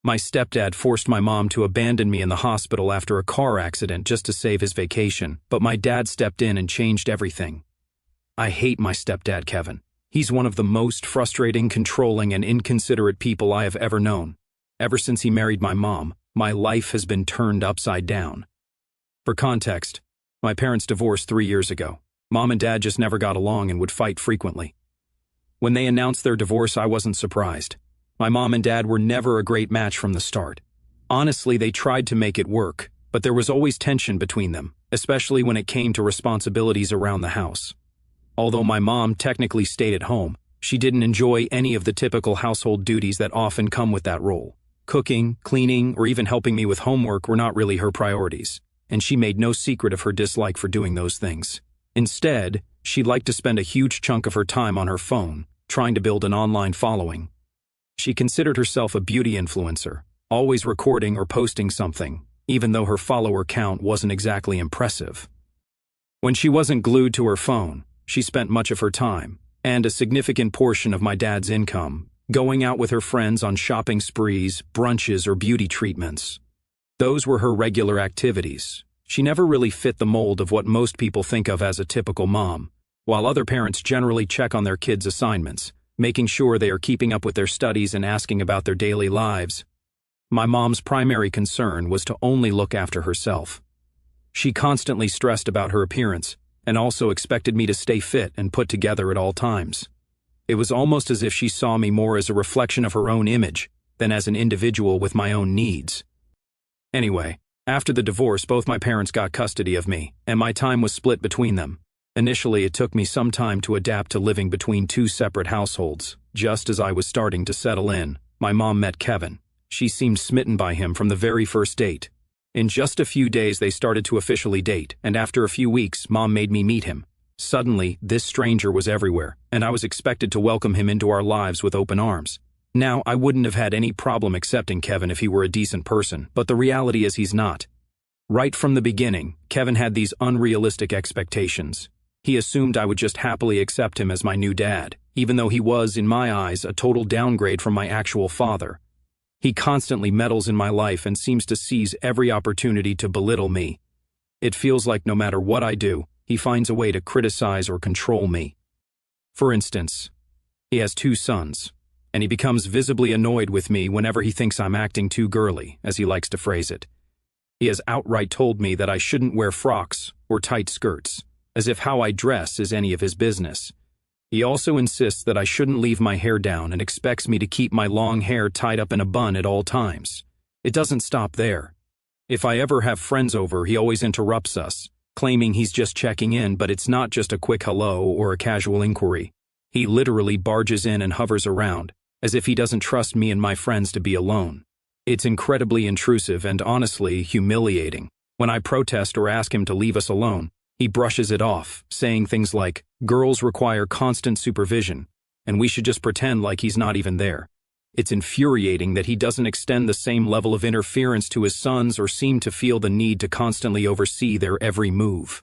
My stepdad forced my mom to abandon me in the hospital after a car accident just to save his vacation, but my dad stepped in and changed everything. I hate my stepdad, Kevin. He's one of the most frustrating, controlling, and inconsiderate people I have ever known. Ever since he married my mom, my life has been turned upside down. For context, my parents divorced 3 years ago. Mom and dad just never got along and would fight frequently. When they announced their divorce, I wasn't surprised. My mom and dad were never a great match from the start. Honestly, they tried to make it work, but there was always tension between them, especially when it came to responsibilities around the house. Although my mom technically stayed at home, she didn't enjoy any of the typical household duties that often come with that role. Cooking, cleaning, or even helping me with homework were not really her priorities, and she made no secret of her dislike for doing those things. Instead, she liked to spend a huge chunk of her time on her phone, trying to build an online following. She considered herself a beauty influencer, always recording or posting something, even though her follower count wasn't exactly impressive. When she wasn't glued to her phone, she spent much of her time, and a significant portion of my dad's income, going out with her friends on shopping sprees, brunches, or beauty treatments. Those were her regular activities. She never really fit the mold of what most people think of as a typical mom, while other parents generally check on their kids' assignments, making sure they are keeping up with their studies and asking about their daily lives. My mom's primary concern was to only look after herself. She constantly stressed about her appearance and also expected me to stay fit and put together at all times. It was almost as if she saw me more as a reflection of her own image than as an individual with my own needs. Anyway, after the divorce, both my parents got custody of me, and my time was split between them. Initially, it took me some time to adapt to living between two separate households. Just as I was starting to settle in, my mom met Kevin. She seemed smitten by him from the very first date. In just a few days, they started to officially date, and after a few weeks, Mom made me meet him. Suddenly, this stranger was everywhere, and I was expected to welcome him into our lives with open arms. Now, I wouldn't have had any problem accepting Kevin if he were a decent person, but the reality is he's not. Right from the beginning, Kevin had these unrealistic expectations. He assumed I would just happily accept him as my new dad, even though he was, in my eyes, a total downgrade from my actual father. He constantly meddles in my life and seems to seize every opportunity to belittle me. It feels like no matter what I do, he finds a way to criticize or control me. For instance, he has 2 sons, and he becomes visibly annoyed with me whenever he thinks I'm acting too girly, as he likes to phrase it. He has outright told me that I shouldn't wear frocks or tight skirts, as if how I dress is any of his business. He also insists that I shouldn't leave my hair down and expects me to keep my long hair tied up in a bun at all times. It doesn't stop there. If I ever have friends over, he always interrupts us, claiming he's just checking in, but it's not just a quick hello or a casual inquiry. He literally barges in and hovers around, as if he doesn't trust me and my friends to be alone. It's incredibly intrusive and honestly humiliating. When I protest or ask him to leave us alone, he brushes it off, saying things like, "Girls require constant supervision, and we should just pretend like he's not even there." It's infuriating that he doesn't extend the same level of interference to his sons or seem to feel the need to constantly oversee their every move.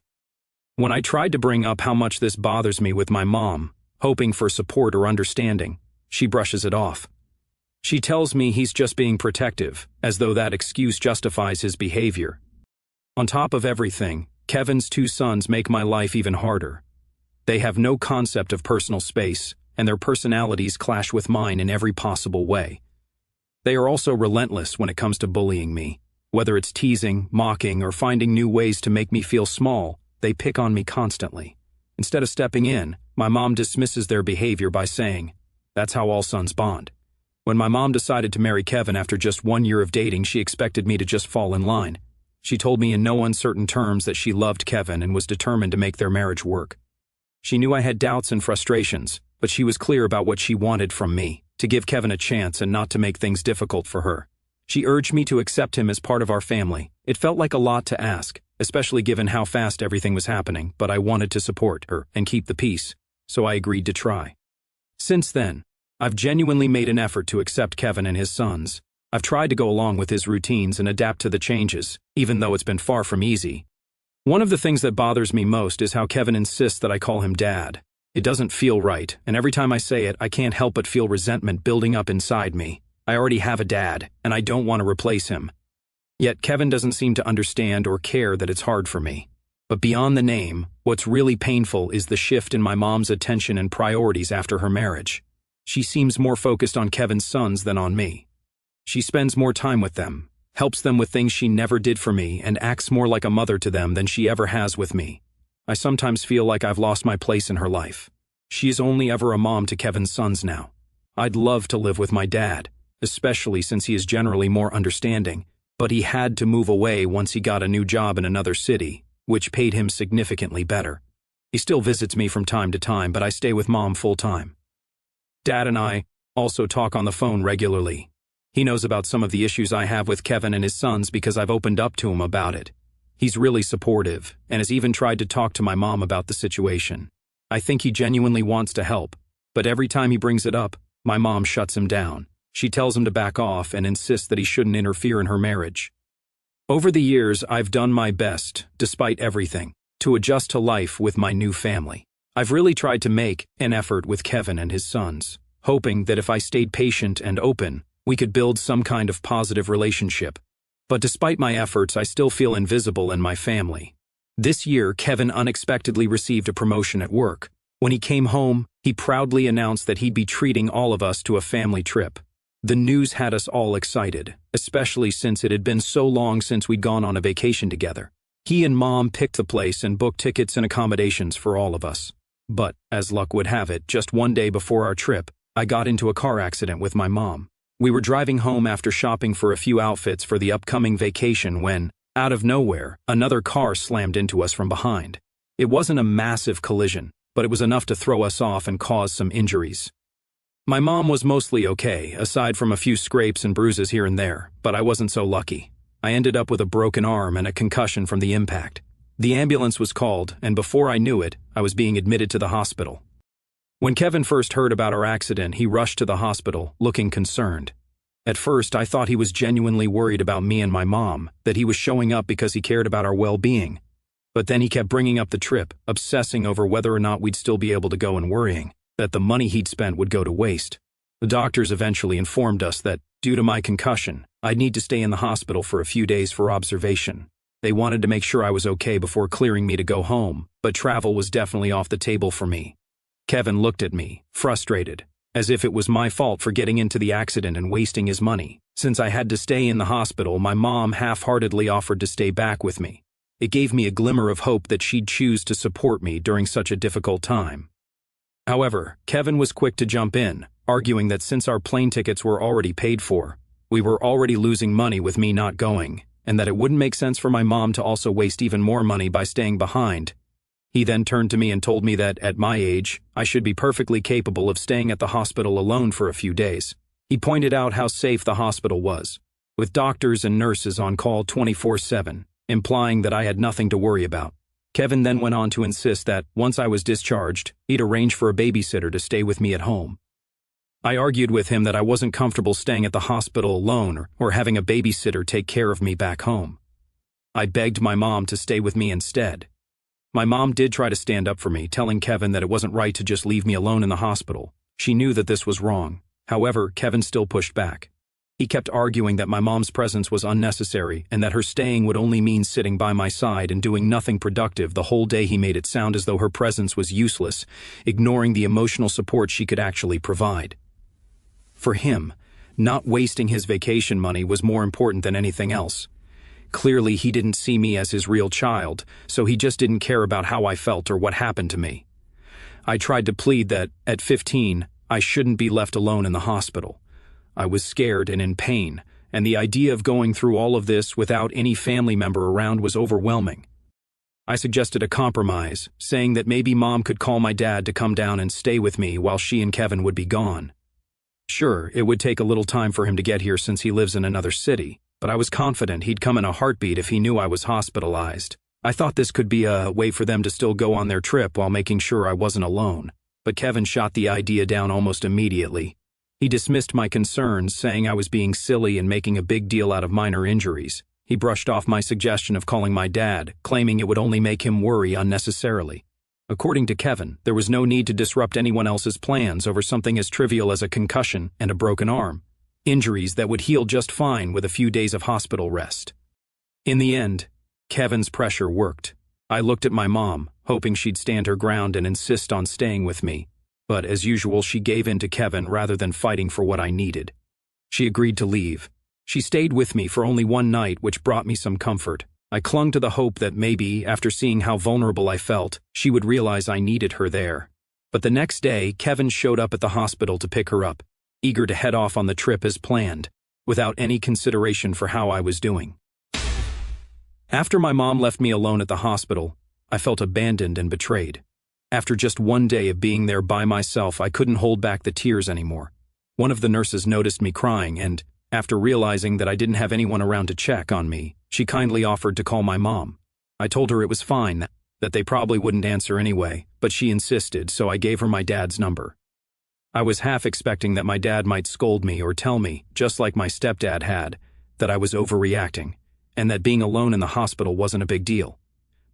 When I tried to bring up how much this bothers me with my mom, hoping for support or understanding, she brushes it off. She tells me he's just being protective, as though that excuse justifies his behavior. On top of everything, Kevin's 2 sons make my life even harder. They have no concept of personal space, and their personalities clash with mine in every possible way. They are also relentless when it comes to bullying me. Whether it's teasing, mocking, or finding new ways to make me feel small, they pick on me constantly. Instead of stepping in, my mom dismisses their behavior by saying, "That's how all sons bond." When my mom decided to marry Kevin after just 1 year of dating, she expected me to just fall in line. She told me in no uncertain terms that she loved Kevin and was determined to make their marriage work. She knew I had doubts and frustrations, but she was clear about what she wanted from me, to give Kevin a chance and not to make things difficult for her. She urged me to accept him as part of our family. It felt like a lot to ask, especially given how fast everything was happening, but I wanted to support her and keep the peace, so I agreed to try. Since then, I've genuinely made an effort to accept Kevin and his sons. I've tried to go along with his routines and adapt to the changes, even though it's been far from easy. One of the things that bothers me most is how Kevin insists that I call him Dad. It doesn't feel right, and every time I say it, I can't help but feel resentment building up inside me. I already have a dad, and I don't want to replace him. Yet Kevin doesn't seem to understand or care that it's hard for me. But beyond the name, what's really painful is the shift in my mom's attention and priorities after her marriage. She seems more focused on Kevin's sons than on me. She spends more time with them, helps them with things she never did for me, and acts more like a mother to them than she ever has with me. I sometimes feel like I've lost my place in her life. She is only ever a mom to Kevin's sons now. I'd love to live with my dad, especially since he is generally more understanding, but he had to move away once he got a new job in another city, which paid him significantly better. He still visits me from time to time, but I stay with Mom full-time. Dad and I also talk on the phone regularly. He knows about some of the issues I have with Kevin and his sons because I've opened up to him about it. He's really supportive and has even tried to talk to my mom about the situation. I think he genuinely wants to help, but every time he brings it up, my mom shuts him down. She tells him to back off and insists that he shouldn't interfere in her marriage. Over the years, I've done my best, despite everything, to adjust to life with my new family. I've really tried to make an effort with Kevin and his sons, hoping that if I stayed patient and open, we could build some kind of positive relationship. But despite my efforts, I still feel invisible in my family. This year, Kevin unexpectedly received a promotion at work. When he came home, he proudly announced that he'd be treating all of us to a family trip. The news had us all excited, especially since it had been so long since we'd gone on a vacation together. He and Mom picked the place and booked tickets and accommodations for all of us. But, as luck would have it, just one day before our trip, I got into a car accident with my mom. We were driving home after shopping for a few outfits for the upcoming vacation when, out of nowhere, another car slammed into us from behind. It wasn't a massive collision, but it was enough to throw us off and cause some injuries. My mom was mostly okay, aside from a few scrapes and bruises here and there, but I wasn't so lucky. I ended up with a broken arm and a concussion from the impact. The ambulance was called, and before I knew it, I was being admitted to the hospital. When Kevin first heard about our accident, he rushed to the hospital, looking concerned. At first, I thought he was genuinely worried about me and my mom, that he was showing up because he cared about our well-being. But then he kept bringing up the trip, obsessing over whether or not we'd still be able to go and worrying that the money he'd spent would go to waste. The doctors eventually informed us that, due to my concussion, I'd need to stay in the hospital for a few days for observation. They wanted to make sure I was okay before clearing me to go home, but travel was definitely off the table for me. Kevin looked at me, frustrated, as if it was my fault for getting into the accident and wasting his money. Since I had to stay in the hospital, my mom half-heartedly offered to stay back with me. It gave me a glimmer of hope that she'd choose to support me during such a difficult time. However, Kevin was quick to jump in, arguing that since our plane tickets were already paid for, we were already losing money with me not going, and that it wouldn't make sense for my mom to also waste even more money by staying behind. He then turned to me and told me that, at my age, I should be perfectly capable of staying at the hospital alone for a few days. He pointed out how safe the hospital was, with doctors and nurses on call 24/7, implying that I had nothing to worry about. Kevin then went on to insist that, once I was discharged, he'd arrange for a babysitter to stay with me at home. I argued with him that I wasn't comfortable staying at the hospital alone or having a babysitter take care of me back home. I begged my mom to stay with me instead. My mom did try to stand up for me, telling Kevin that it wasn't right to just leave me alone in the hospital. She knew that this was wrong. However, Kevin still pushed back. He kept arguing that my mom's presence was unnecessary and that her staying would only mean sitting by my side and doing nothing productive. The whole day he made it sound as though her presence was useless, ignoring the emotional support she could actually provide. For him, not wasting his vacation money was more important than anything else. Clearly, he didn't see me as his real child, so he just didn't care about how I felt or what happened to me. I tried to plead that, at 15, I shouldn't be left alone in the hospital. I was scared and in pain, and the idea of going through all of this without any family member around was overwhelming. I suggested a compromise, saying that maybe Mom could call my dad to come down and stay with me while she and Kevin would be gone. Sure, it would take a little time for him to get here since he lives in another city, but I was confident he'd come in a heartbeat if he knew I was hospitalized. I thought this could be a way for them to still go on their trip while making sure I wasn't alone, but Kevin shot the idea down almost immediately. He dismissed my concerns, saying I was being silly and making a big deal out of minor injuries. He brushed off my suggestion of calling my dad, claiming it would only make him worry unnecessarily. According to Kevin, there was no need to disrupt anyone else's plans over something as trivial as a concussion and a broken arm. injuries that would heal just fine with a few days of hospital rest. In the end, Kevin's pressure worked. I looked at my mom, hoping she'd stand her ground and insist on staying with me, but as usual she gave in to Kevin rather than fighting for what I needed. She agreed to leave. She stayed with me for only one night, which brought me some comfort. I clung to the hope that maybe, after seeing how vulnerable I felt, she would realize I needed her there. But the next day, Kevin showed up at the hospital to pick her up, eager to head off on the trip as planned, without any consideration for how I was doing. After my mom left me alone at the hospital, I felt abandoned and betrayed. After just one day of being there by myself, I couldn't hold back the tears anymore. One of the nurses noticed me crying and, after realizing that I didn't have anyone around to check on me, she kindly offered to call my mom. I told her it was fine, that they probably wouldn't answer anyway, but she insisted, so I gave her my dad's number. I was half expecting that my dad might scold me or tell me, just like my stepdad had, that I was overreacting, and that being alone in the hospital wasn't a big deal.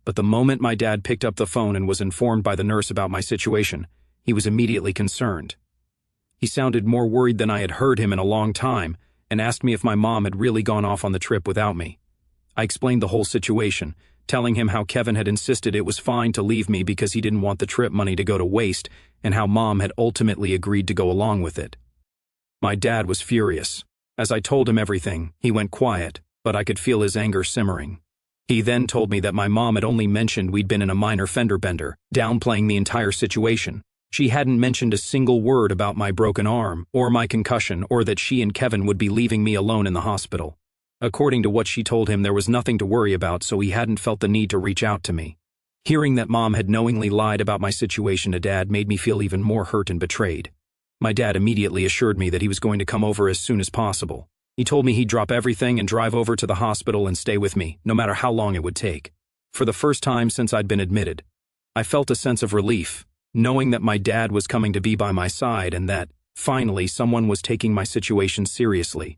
But the moment my dad picked up the phone and was informed by the nurse about my situation, he was immediately concerned. He sounded more worried than I had heard him in a long time, and asked me if my mom had really gone off on the trip without me. I explained the whole situation, telling him how Kevin had insisted it was fine to leave me because he didn't want the trip money to go to waste, and how Mom had ultimately agreed to go along with it. My dad was furious. As I told him everything, he went quiet, but I could feel his anger simmering. He then told me that my mom had only mentioned we'd been in a minor fender bender, downplaying the entire situation. She hadn't mentioned a single word about my broken arm, or my concussion, or that she and Kevin would be leaving me alone in the hospital. According to what she told him, there was nothing to worry about, so he hadn't felt the need to reach out to me. Hearing that Mom had knowingly lied about my situation to Dad made me feel even more hurt and betrayed. My dad immediately assured me that he was going to come over as soon as possible. He told me he'd drop everything and drive over to the hospital and stay with me, no matter how long it would take. For the first time since I'd been admitted, I felt a sense of relief, knowing that my dad was coming to be by my side and that, finally, someone was taking my situation seriously.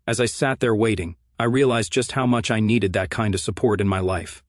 As I sat there waiting, I realized just how much I needed that kind of support in my life.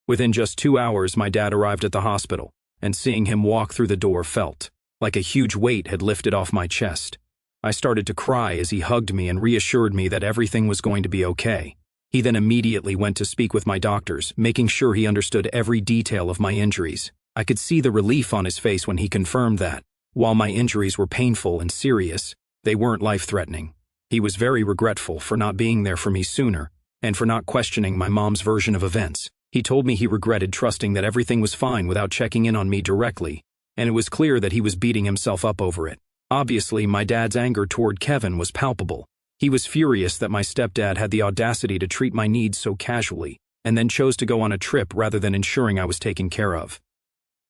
Within just 2 hours, my dad arrived at the hospital, and seeing him walk through the door felt like a huge weight had lifted off my chest. I started to cry as he hugged me and reassured me that everything was going to be okay. He then immediately went to speak with my doctors, making sure he understood every detail of my injuries. I could see the relief on his face when he confirmed that, while my injuries were painful and serious, they weren't life-threatening. He was very regretful for not being there for me sooner, and for not questioning my mom's version of events. He told me he regretted trusting that everything was fine without checking in on me directly, and it was clear that he was beating himself up over it. Obviously, my dad's anger toward Kevin was palpable. He was furious that my stepdad had the audacity to treat my needs so casually, and then chose to go on a trip rather than ensuring I was taken care of.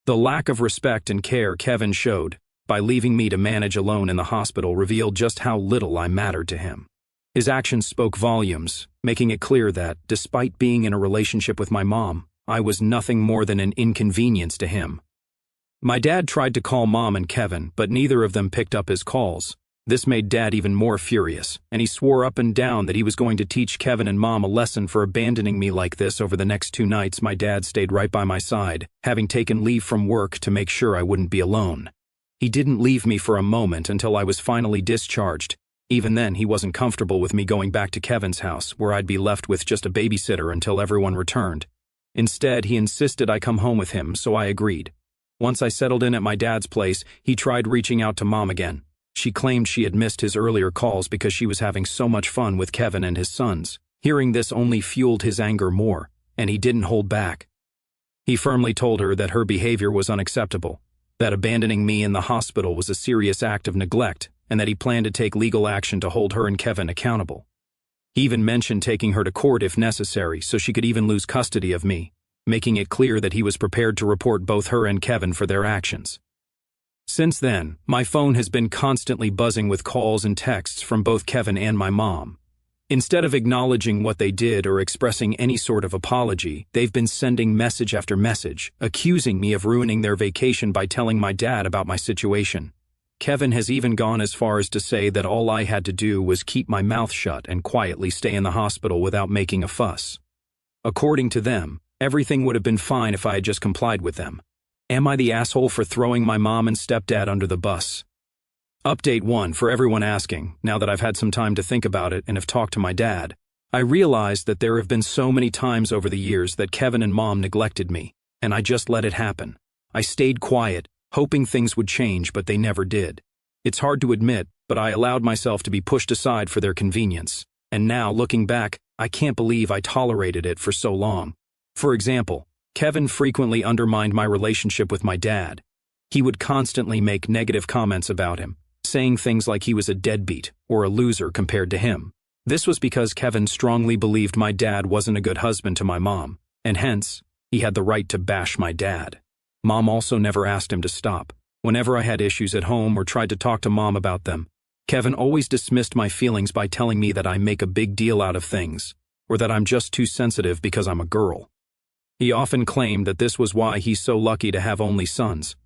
The lack of respect and care Kevin showed by leaving me to manage alone in the hospital revealed just how little I mattered to him. His actions spoke volumes, making it clear that, despite being in a relationship with my mom, I was nothing more than an inconvenience to him. My dad tried to call Mom and Kevin, but neither of them picked up his calls. This made Dad even more furious, and he swore up and down that he was going to teach Kevin and Mom a lesson for abandoning me like this. Over the next 2 nights, my dad stayed right by my side, having taken leave from work to make sure I wouldn't be alone. He didn't leave me for a moment until I was finally discharged. Even then, he wasn't comfortable with me going back to Kevin's house, where I'd be left with just a babysitter until everyone returned. Instead, he insisted I come home with him, so I agreed. Once I settled in at my dad's place, he tried reaching out to Mom again. She claimed she had missed his earlier calls because she was having so much fun with Kevin and his sons. Hearing this only fueled his anger more, and he didn't hold back. He firmly told her that her behavior was unacceptable, that abandoning me in the hospital was a serious act of neglect, and that he planned to take legal action to hold her and Kevin accountable. He even mentioned taking her to court if necessary, so she could even lose custody of me, making it clear that he was prepared to report both her and Kevin for their actions. Since then, my phone has been constantly buzzing with calls and texts from both Kevin and my mom. Instead of acknowledging what they did or expressing any sort of apology, they've been sending message after message, accusing me of ruining their vacation by telling my dad about my situation. Kevin has even gone as far as to say that all I had to do was keep my mouth shut and quietly stay in the hospital without making a fuss. According to them, everything would have been fine if I had just complied with them. Am I the asshole for throwing my mom and stepdad under the bus? Update 1 for everyone asking, now that I've had some time to think about it and have talked to my dad. I realized that there have been so many times over the years that Kevin and Mom neglected me, and I just let it happen. I stayed quiet, hoping things would change, but they never did. It's hard to admit, but I allowed myself to be pushed aside for their convenience. And now, looking back, I can't believe I tolerated it for so long. For example, Kevin frequently undermined my relationship with my dad. He would constantly make negative comments about him, saying things like he was a deadbeat or a loser compared to him. This was because Kevin strongly believed my dad wasn't a good husband to my mom, and hence, he had the right to bash my dad. Mom also never asked him to stop. Whenever I had issues at home or tried to talk to Mom about them, Kevin always dismissed my feelings by telling me that I make a big deal out of things, or that I'm just too sensitive because I'm a girl. He often claimed that this was why he's so lucky to have only sons.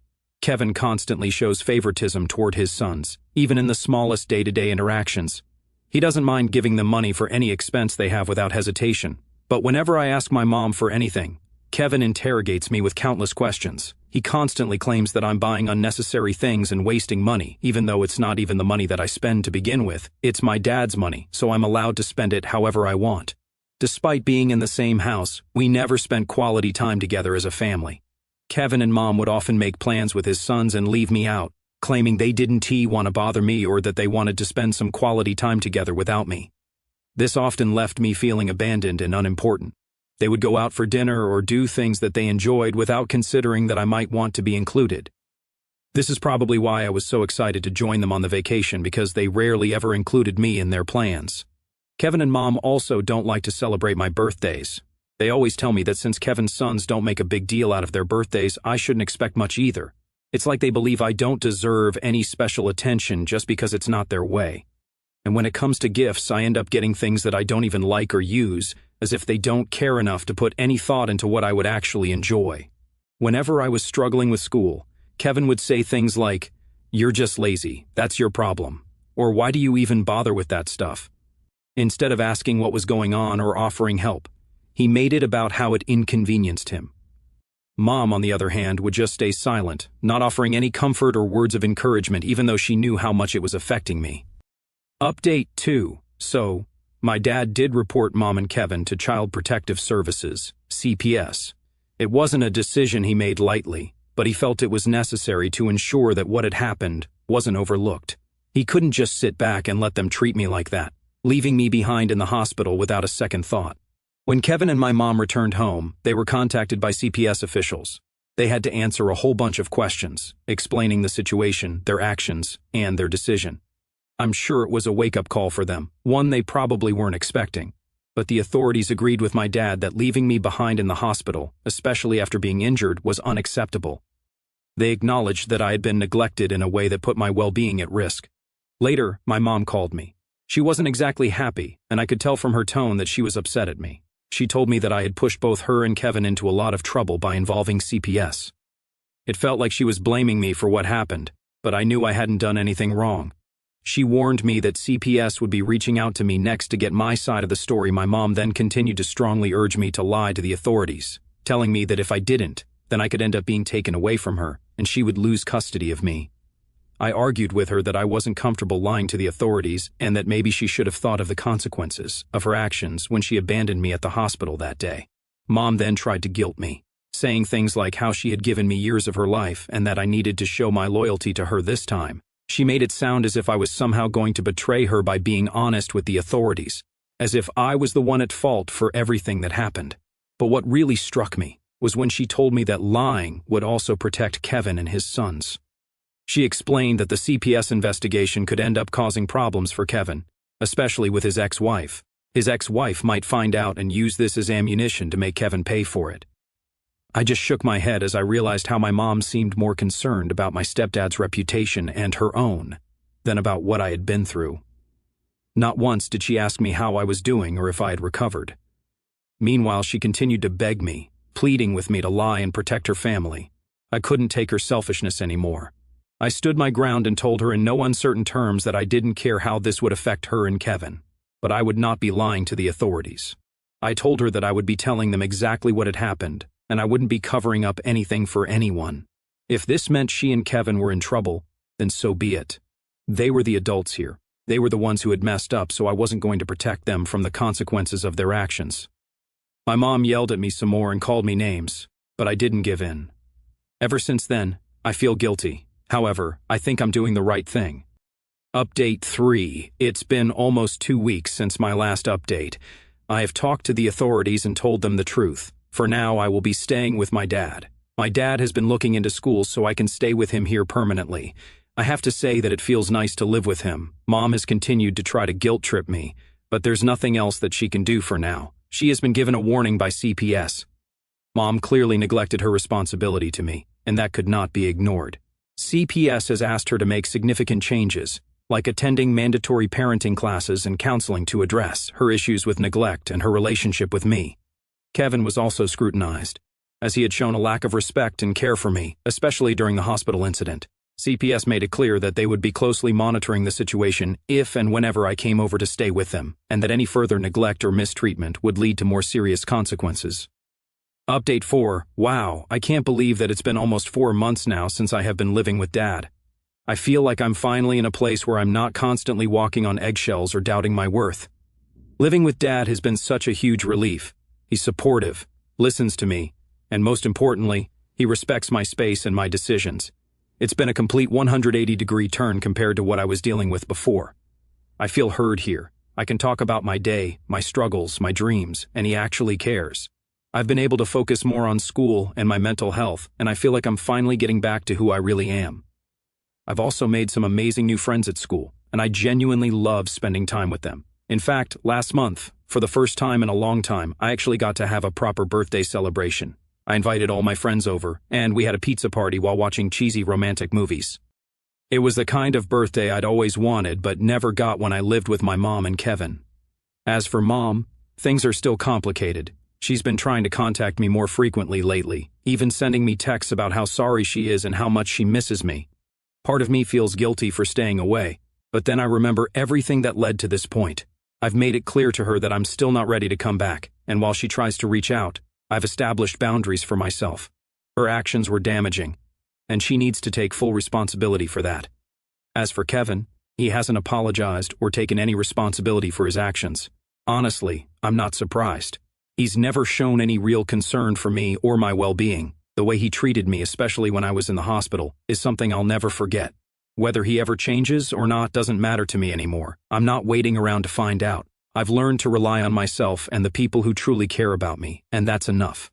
Kevin constantly shows favoritism toward his sons, even in the smallest day-to-day interactions. He doesn't mind giving them money for any expense they have without hesitation. But whenever I ask my mom for anything, Kevin interrogates me with countless questions. He constantly claims that I'm buying unnecessary things and wasting money, even though it's not even the money that I spend to begin with. It's my dad's money, so I'm allowed to spend it however I want. Despite being in the same house, we never spent quality time together as a family. Kevin and Mom would often make plans with his sons and leave me out, claiming they didn't want to bother me or that they wanted to spend some quality time together without me. This often left me feeling abandoned and unimportant. They would go out for dinner or do things that they enjoyed without considering that I might want to be included. This is probably why I was so excited to join them on the vacation, because they rarely ever included me in their plans. Kevin and Mom also don't like to celebrate my birthdays. They always tell me that since Kevin's sons don't make a big deal out of their birthdays, I shouldn't expect much either. It's like they believe I don't deserve any special attention just because it's not their way. And when it comes to gifts, I end up getting things that I don't even like or use, as if they don't care enough to put any thought into what I would actually enjoy. Whenever I was struggling with school, Kevin would say things like, "You're just lazy, that's your problem," or "Why do you even bother with that stuff?" Instead of asking what was going on or offering help, he made it about how it inconvenienced him. Mom, on the other hand, would just stay silent, not offering any comfort or words of encouragement, even though she knew how much it was affecting me. Update 2. So, my dad did report Mom and Kevin to Child Protective Services, CPS. It wasn't a decision he made lightly, but he felt it was necessary to ensure that what had happened wasn't overlooked. He couldn't just sit back and let them treat me like that, leaving me behind in the hospital without a second thought. When Kevin and my mom returned home, they were contacted by CPS officials. They had to answer a whole bunch of questions, explaining the situation, their actions, and their decision. I'm sure it was a wake-up call for them, one they probably weren't expecting. But the authorities agreed with my dad that leaving me behind in the hospital, especially after being injured, was unacceptable. They acknowledged that I had been neglected in a way that put my well-being at risk. Later, my mom called me. She wasn't exactly happy, and I could tell from her tone that she was upset at me. She told me that I had pushed both her and Kevin into a lot of trouble by involving CPS. It felt like she was blaming me for what happened, but I knew I hadn't done anything wrong. She warned me that CPS would be reaching out to me next to get my side of the story. My mom then continued to strongly urge me to lie to the authorities, telling me that if I didn't, then I could end up being taken away from her, and she would lose custody of me. I argued with her that I wasn't comfortable lying to the authorities and that maybe she should have thought of the consequences of her actions when she abandoned me at the hospital that day. Mom then tried to guilt me, saying things like how she had given me years of her life and that I needed to show my loyalty to her this time. She made it sound as if I was somehow going to betray her by being honest with the authorities, as if I was the one at fault for everything that happened. But what really struck me was when she told me that lying would also protect Kevin and his sons. She explained that the CPS investigation could end up causing problems for Kevin, especially with his ex-wife. His ex-wife might find out and use this as ammunition to make Kevin pay for it. I just shook my head as I realized how my mom seemed more concerned about my stepdad's reputation and her own than about what I had been through. Not once did she ask me how I was doing or if I had recovered. Meanwhile, she continued to beg me, pleading with me to lie and protect her family. I couldn't take her selfishness anymore. I stood my ground and told her in no uncertain terms that I didn't care how this would affect her and Kevin, but I would not be lying to the authorities. I told her that I would be telling them exactly what had happened, and I wouldn't be covering up anything for anyone. If this meant she and Kevin were in trouble, then so be it. They were the adults here. They were the ones who had messed up, so I wasn't going to protect them from the consequences of their actions. My mom yelled at me some more and called me names, but I didn't give in. Ever since then, I feel guilty. However, I think I'm doing the right thing. Update 3. It's been almost 2 weeks since my last update. I have talked to the authorities and told them the truth. For now, I will be staying with my dad. My dad has been looking into schools so I can stay with him here permanently. I have to say that it feels nice to live with him. Mom has continued to try to guilt trip me, but there's nothing else that she can do for now. She has been given a warning by CPS. Mom clearly neglected her responsibility to me, and that could not be ignored. CPS has asked her to make significant changes, like attending mandatory parenting classes and counseling to address her issues with neglect and her relationship with me. Kevin was also scrutinized, as he had shown a lack of respect and care for me, especially during the hospital incident. CPS made it clear that they would be closely monitoring the situation if and whenever I came over to stay with them, and that any further neglect or mistreatment would lead to more serious consequences. Update 4. Wow, I can't believe that it's been almost 4 months now since I have been living with Dad. I feel like I'm finally in a place where I'm not constantly walking on eggshells or doubting my worth. Living with Dad has been such a huge relief. He's supportive, listens to me, and most importantly, he respects my space and my decisions. It's been a complete 180-degree turn compared to what I was dealing with before. I feel heard here. I can talk about my day, my struggles, my dreams, and he actually cares. I've been able to focus more on school and my mental health, and I feel like I'm finally getting back to who I really am. I've also made some amazing new friends at school, and I genuinely love spending time with them. In fact, last month, for the first time in a long time, I actually got to have a proper birthday celebration. I invited all my friends over, and we had a pizza party while watching cheesy romantic movies. It was the kind of birthday I'd always wanted but never got when I lived with my mom and Kevin. As for Mom, things are still complicated. She's been trying to contact me more frequently lately, even sending me texts about how sorry she is and how much she misses me. Part of me feels guilty for staying away, but then I remember everything that led to this point. I've made it clear to her that I'm still not ready to come back, and while she tries to reach out, I've established boundaries for myself. Her actions were damaging, and she needs to take full responsibility for that. As for Kevin, he hasn't apologized or taken any responsibility for his actions. Honestly, I'm not surprised. He's never shown any real concern for me or my well-being. The way he treated me, especially when I was in the hospital, is something I'll never forget. Whether he ever changes or not doesn't matter to me anymore. I'm not waiting around to find out. I've learned to rely on myself and the people who truly care about me, and that's enough.